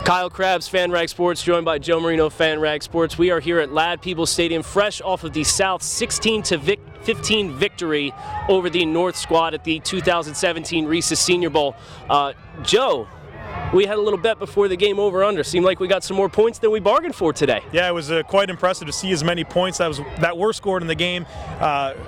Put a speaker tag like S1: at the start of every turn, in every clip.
S1: Kyle Crabbs, FanRag Sports, joined by Joe Marino, FanRag Sports. We are here at Ladd-Peebles Stadium, fresh off of the South 16-15 victory over the North squad at the 2017 Reese's Senior Bowl. Joe, we had a little bet before the game over-under. Seemed like we got some more points than we bargained for today.
S2: Yeah, it was quite impressive to see as many points that were scored in the game.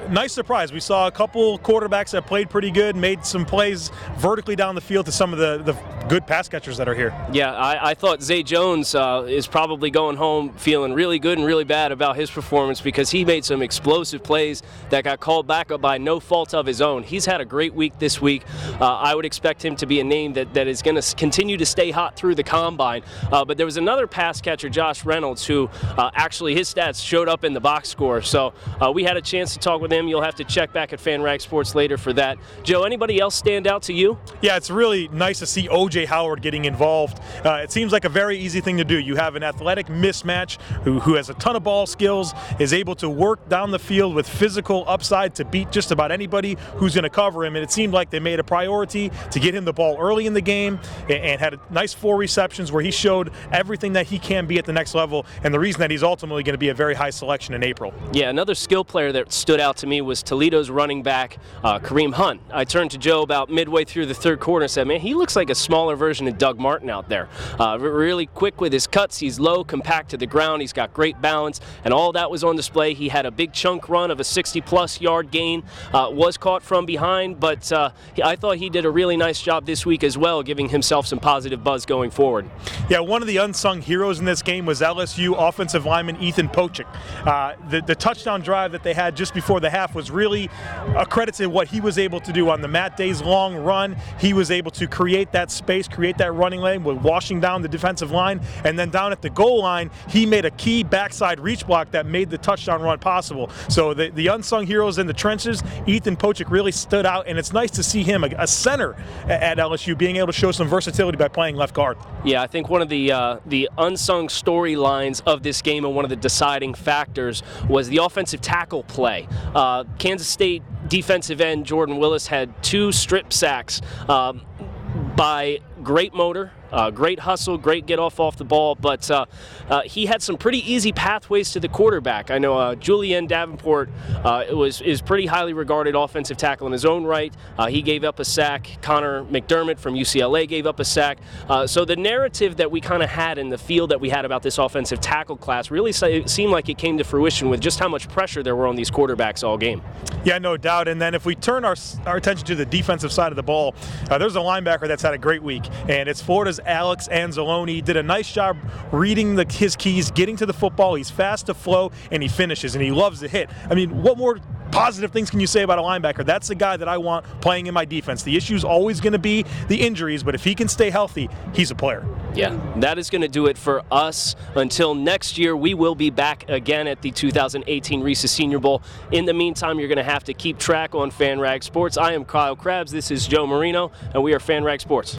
S2: Nice surprise. We saw a couple quarterbacks that played pretty good, made some plays vertically down the field to some of the good pass catchers that are here.
S1: Yeah, I thought Zay Jones is probably going home feeling really good and really bad about his performance because he made some explosive plays that got called back by no fault of his own. He's had a great week this week. I would expect him to be a name that is going to continue to stay hot through the combine. But there was another pass catcher, Josh Reynolds, who actually his stats showed up in the box score. So we had a chance to talk with him. You'll have to check back at FanRag Sports later for that. Joe, anybody else stand out to you?
S2: Yeah, it's really nice to see O.J. Howard getting involved. It seems like a very easy thing to do. You have an athletic mismatch who has a ton of ball skills, is able to work down the field with physical upside to beat just about anybody who's going to cover him. And it seemed like they made a priority to get him the ball early in the game and had a nice 4 receptions where he showed everything that he can be at the next level, and the reason that he's ultimately going to be a very high selection in April.
S1: Yeah, another skill player that stood out to me was Toledo's running back, Kareem Hunt. I turned to Joe about midway through the third quarter and said, man, he looks like a smaller version of Doug Martin out there. Really quick with his cuts. He's low, compact to the ground. He's got great balance, and all that was on display. He had a big chunk run of a 60-plus yard gain, was caught from behind, but I thought he did a really nice job this week as well, giving himself some positive buzz going forward.
S2: Yeah, one of the unsung heroes in this game was LSU offensive lineman Ethan Pochik. The touchdown drive that they had just before the half was really a credit to what he was able to do on the Matt Day's long run. He was able to create that space, create that running lane with washing down the defensive line, and then down at the goal line, he made a key backside reach block that made the touchdown run possible. So the unsung heroes in the trenches, Ethan Pochik really stood out, and it's nice to see him, a center at LSU, being able to show some versatility by playing left guard.
S1: Yeah, I think one of the unsung storylines of this game and one of the deciding factors was the offensive tackle play. Kansas State defensive end Jordan Willis had 2 strip sacks by great motor, great hustle, great get off the ball, but he had some pretty easy pathways to the quarterback. I know Julian Davenport is pretty highly regarded offensive tackle in his own right. He gave up a sack. Connor McDermott from UCLA gave up a sack. So the narrative that we kind of had in the field that we had about this offensive tackle class really seemed like it came to fruition with just how much pressure there were on these quarterbacks all game.
S2: Yeah, no doubt. And then if we turn our attention to the defensive side of the ball, there's a linebacker that's had a great week, and it's Florida's Alex Anzalone. He did a nice job reading his keys, getting to the football. He's fast to flow, and he finishes, and he loves to hit. I mean, what more positive things can you say about a linebacker? That's the guy that I want playing in my defense. The issue is always going to be the injuries, but if he can stay healthy, he's a player.
S1: Yeah, that is going to do it for us. Until next year, we will be back again at the 2018 Reese's Senior Bowl. In the meantime, you're going to have to keep track on FanRag Sports. I am Kyle Crabbs. This is Joe Marino, and we are FanRag Sports.